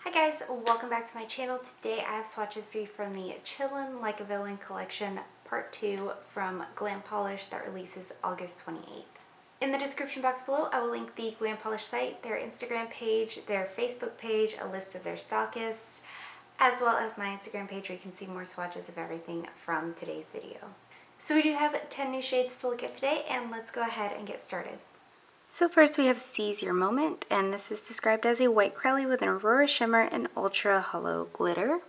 Hi guys, welcome back to my channel. Today I have swatches for you from the Chillin Like a Villain collection part 2 from Glam Polish that releases August 28th. In the description box below I will link the Glam Polish site, their Instagram page, their Facebook page, a list of their stockists, as well as my Instagram page where you can see more swatches of everything from today's video. So we do have 10 new shades to look at today, and let's go ahead and get started. So first we have Seizure Moment, and this is described as a white crowley with an aurora shimmer and ultra hollow glitter.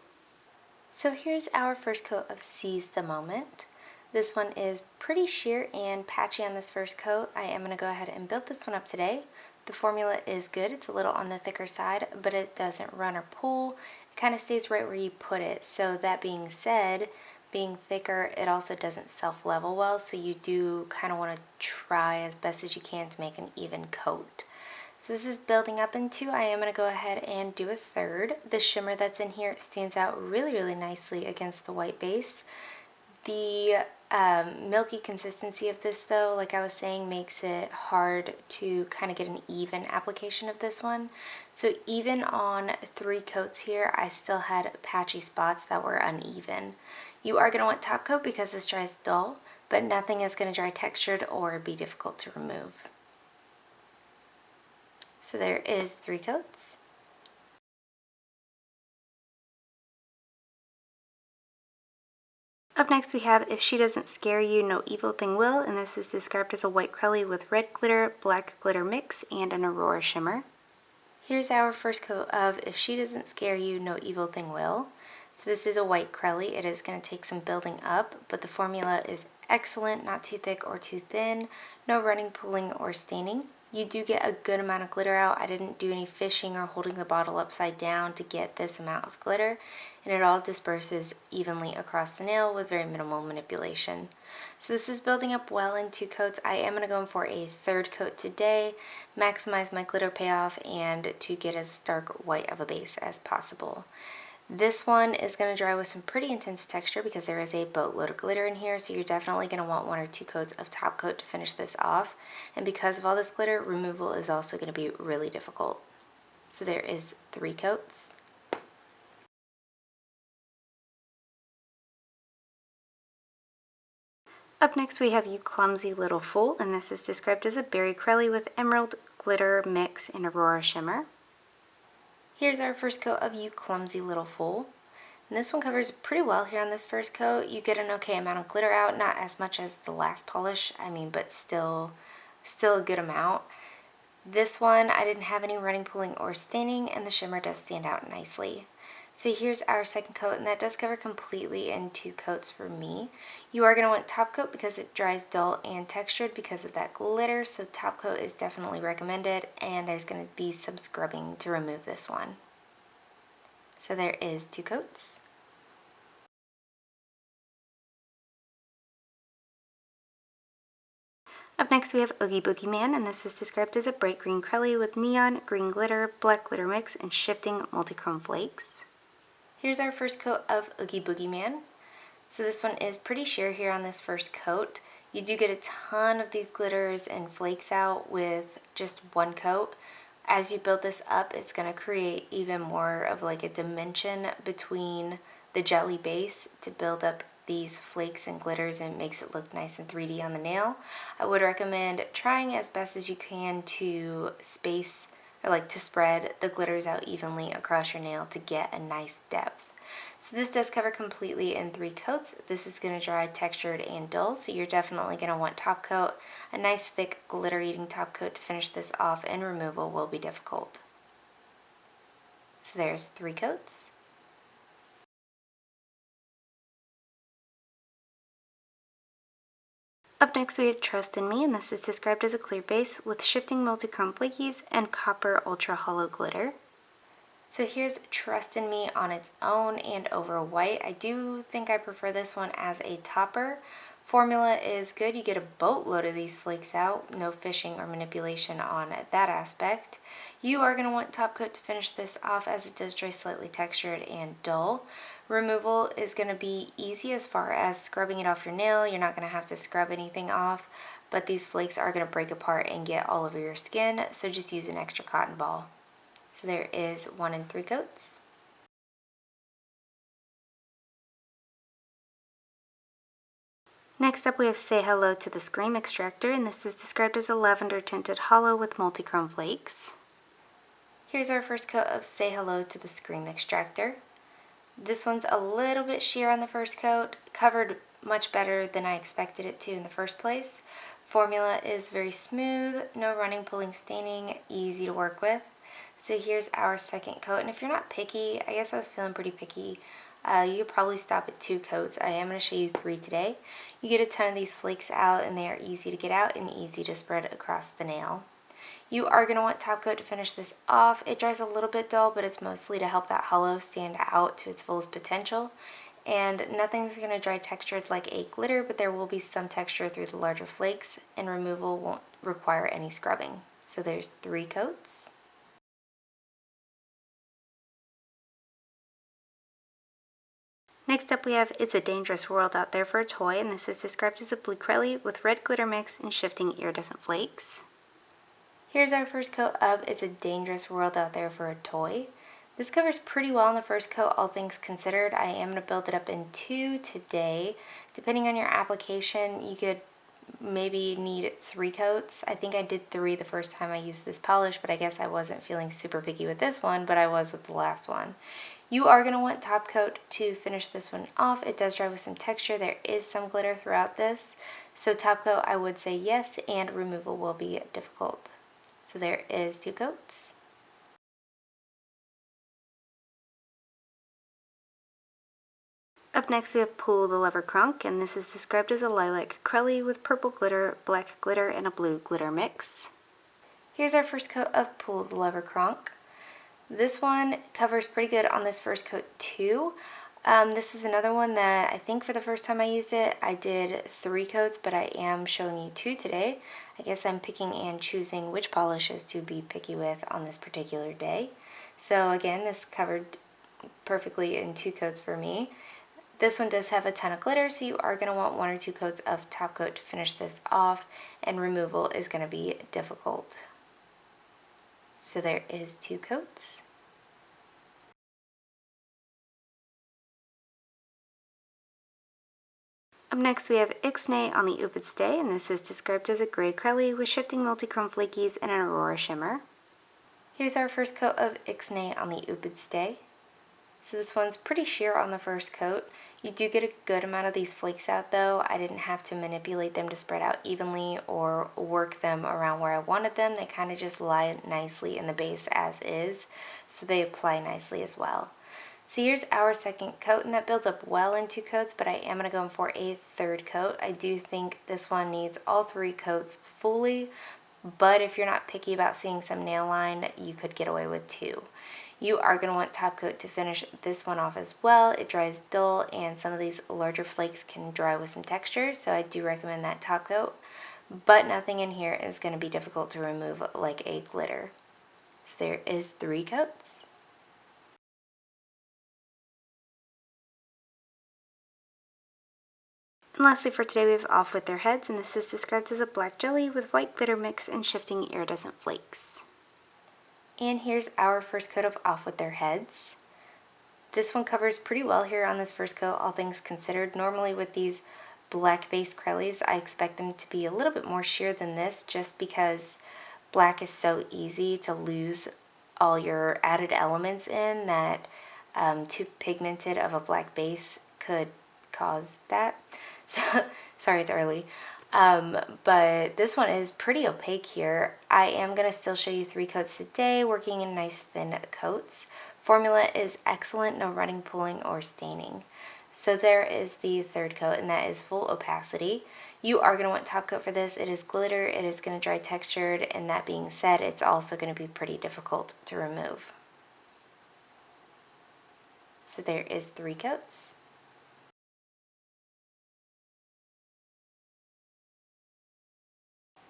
So here's our first coat of Seize the Moment. This one is pretty sheer and patchy on this first coat. I am going to go ahead and build this one up today. The formula is good. It's a little on the thicker side, but it doesn't run or pull. It kind of stays right where you put it. So that being said, being thicker, it also doesn't self-level well, so you do kind of want to try as best as you can to make an even coat. So this is building up into, I am going to go ahead and do a third. The shimmer that's in here stands out really nicely against the white base. The milky consistency of this though, like I was saying, makes it hard to kind of get an even application of this one. So even on 3 coats here, I still had patchy spots that were uneven. You are going to want top coat because this dries dull, but nothing is going to dry textured or be difficult to remove. So there is 3 coats. Up next we have If She Doesn't Scare You, No Evil Thing Will, and this is described as a white crowley with red glitter, black glitter mix, and an aurora shimmer. Here's our first coat of If She Doesn't Scare You, No Evil Thing Will. So this is a white crowley. It is going to take some building up, but the formula is excellent, not too thick or too thin, no running, pulling, or staining. You do get a good amount of glitter out. I didn't do any fishing or holding the bottle upside down to get this amount of glitter, and it all disperses evenly across the nail with very minimal manipulation. So this is building up well in 2 coats. I am going to go in for a 3rd coat today, maximize my glitter payoff, and to get as stark white of a base as possible. This one is going to dry with some pretty intense texture because there is a boatload of glitter in here, so you're definitely going to want 1 or 2 coats of top coat to finish this off. And because of all this glitter, removal is also going to be really difficult. So there is 3 coats. Up next we have You Clumsy Little Fool, and this is described as a berry crowley with emerald glitter mix and aurora shimmer. Here's our first coat of You Clumsy Little Fool. And this one covers pretty well here on this first coat. You get an okay amount of glitter out, not as much as the last polish, but still a good amount. This one, I didn't have any running, pulling, or staining, and the shimmer does stand out nicely. So here's our second coat, and that does cover completely in 2 coats for me. You are going to want top coat because it dries dull and textured because of that glitter, so top coat is definitely recommended, and there's going to be some scrubbing to remove this one. So there is 2 coats. Up next we have Oogie Boogie Man, and this is described as a bright green crowley with neon, green glitter, black glitter mix, and shifting multichrome flakes. Here's our first coat of Oogie Boogie Man. So this one is pretty sheer here on this first coat. You do get a ton of these glitters and flakes out with just 1 coat. As you build this up, it's going to create even more of like a dimension between the jelly base to build up these flakes and glitters, and makes it look nice and 3D on the nail. I would recommend trying as best as you can to space or to spread the glitters out evenly across your nail to get a nice depth. So this does cover completely in 3 coats. This is going to dry textured and dull, so you're definitely going to want top coat, a nice thick glitter eating top coat to finish this off, and removal will be difficult. So there's 3 coats. Up next we have Trust in Me, and this is described as a clear base with shifting multichrome flakies and copper ultra hollow glitter. So here's Trust in Me on its own and over white. I do think I prefer this one as a topper. Formula is good. You get a boatload of these flakes out. No fishing or manipulation on that aspect. You are going to want top coat to finish this off as it does dry slightly textured and dull. Removal is going to be easy as far as scrubbing it off your nail. You're not going to have to scrub anything off, but these flakes are going to break apart and get all over your skin, so just use an extra cotton ball. So there is 1 in 3 coats. Next up we have Say Hello to the Scream Extractor, and this is described as a lavender tinted hollow with multi-chrome flakes. Here's our first coat of Say Hello to the Scream Extractor. This one's a little bit sheer on the first coat, covered much better than I expected it to in the first place. Formula is very smooth, no running, pulling, staining, easy to work with. So here's our second coat, and if you're not picky, I guess I was feeling pretty picky, you could probably stop at 2 coats. I am going to show you 3 today. You get a ton of these flakes out, and they are easy to get out and easy to spread across the nail. You are going to want top coat to finish this off. It dries a little bit dull, but it's mostly to help that hollow stand out to its fullest potential. And nothing's going to dry textured like a glitter, but there will be some texture through the larger flakes, and removal won't require any scrubbing. So there's 3 coats. Next up we have It's a Dangerous World Out There for a Toy, and this is described as a blue crelly with red glitter mix and shifting iridescent flakes. Here's our first coat of It's a Dangerous World Out There for a Toy. This covers pretty well in the first coat, all things considered. I am going to build it up in 2 today. Depending on your application, you could maybe need 3 coats. I think I did 3 the first time I used this polish, but I guess I wasn't feeling super picky with this one, but I was with the last one. You are going to want top coat to finish this one off. It does dry with some texture. There is some glitter throughout this. So top coat, I would say yes, and removal will be difficult. So there is 2 coats. Up next we have Pull the Lever Cronk, and this is described as a lilac crelly with purple glitter, black glitter, and a blue glitter mix. Here's our first coat of Pull the Lever Cronk. This one covers pretty good on this first coat too. This is another one that I think for the first time I used it, I did 3 coats, but I am showing you 2 today. I guess I'm picking and choosing which polishes to be picky with on this particular day. So again, this covered perfectly in 2 coats for me. This one does have a ton of glitter, so you are going to want 1 or 2 coats of top coat to finish this off, and removal is going to be difficult. So there is 2 coats. Up next we have Ixnay On The Upid-stay, and this is described as a gray crelly with shifting multi-chrome flakies and an aurora shimmer. Here's our first coat of Ixnay On The Upid-stay. So this one's pretty sheer on the first coat. You do get a good amount of these flakes out though. I didn't have to manipulate them to spread out evenly or work them around where I wanted them. They kind of just lie nicely in the base as is, so they apply nicely as well. So here's our second coat, and that builds up well in 2 coats, but I am going to go in for a 3rd coat. I do think this one needs all 3 coats fully, but if you're not picky about seeing some nail line, you could get away with 2. You are going to want top coat to finish this one off as well. It dries dull, and some of these larger flakes can dry with some texture, so I do recommend that top coat, but nothing in here is going to be difficult to remove like a glitter. So there is 3 coats. And lastly for today we have Off With Their Heads, and this is described as a black jelly with white glitter mix and shifting iridescent flakes. And here's our first coat of Off With Their Heads. This one covers pretty well here on this first coat, all things considered. Normally with these black base crellies, I expect them to be a little bit more sheer than this, just because black is so easy to lose all your added elements in that too pigmented of a black base could cause that. So, sorry it's early. But this one is pretty opaque here. I am going to still show you 3 coats today, working in nice thin coats. Formula is excellent, no running, pulling, or staining. So there is the 3rd coat, and that is full opacity. You are going to want top coat for this. It is glitter, it is going to dry textured, and that being said, it's also going to be pretty difficult to remove. So there is 3 coats.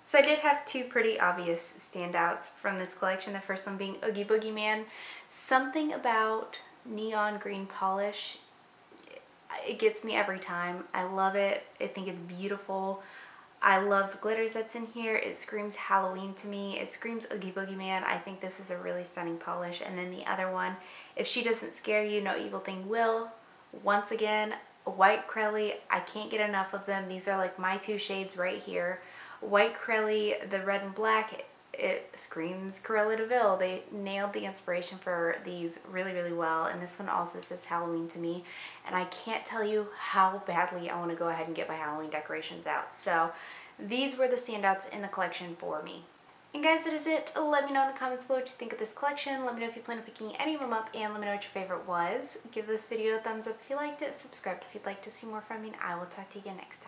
So I did have 2 pretty obvious standouts from this collection. The first one being Oogie Boogie Man. Something about neon green polish, it gets me every time. I love it. I think it's beautiful. I love the glitters that's in here. It screams Halloween to me. It screams Oogie Boogie Man. I think this is a really stunning polish. And then the other one, If She Doesn't Scare You, No Evil Thing Will. Once again, white Crelly. I can't get enough of them. These are like my two shades right here. White Crelly, the red and black, it screams Cruella de Vil. They nailed the inspiration for these really, really well. And this one also says Halloween to me. And I can't tell you how badly I want to go ahead and get my Halloween decorations out. So these were the standouts in the collection for me. And guys, that is it. Let me know in the comments below what you think of this collection. Let me know if you plan on picking any of them up, and let me know what your favorite was. Give this video a thumbs up if you liked it. Subscribe if you'd like to see more from me, and I will talk to you again next time.